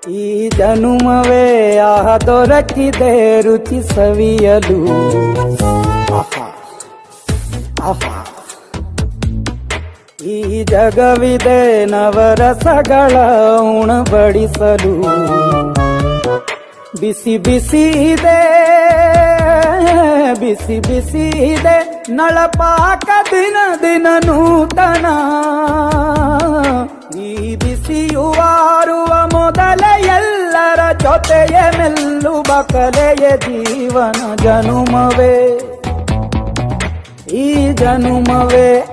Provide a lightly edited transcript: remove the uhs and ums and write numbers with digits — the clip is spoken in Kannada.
ಈ ಜನುಮವೇ ದೊರಕಿದೆ ರುಚಿ ಸವಿಯಲು. ಆಹಾ ಆಹಾ, ಈ ಜಗವಿದೆ ನವರಸಗಳ ಉಣಬಡಿಸಲು. ಬಿಸಿ ಬಿಸಿ ಇದೆ, ಬಿಸಿ ಬಿಸಿ ಇದೆ ನಳಪಾಕ ದಿನ ದಿನ ನೂತನ. ಈ ಬಿಸಿಯುವಾರುವ ಮೊದಲೇ ಎಲ್ಲರ ಜೊತೆಯೇ ಮೆಲ್ಲುವ ಕಲೆಯ ಜೀವನ. ಜನುಮವೇ ಈ ಜನುಮವೇ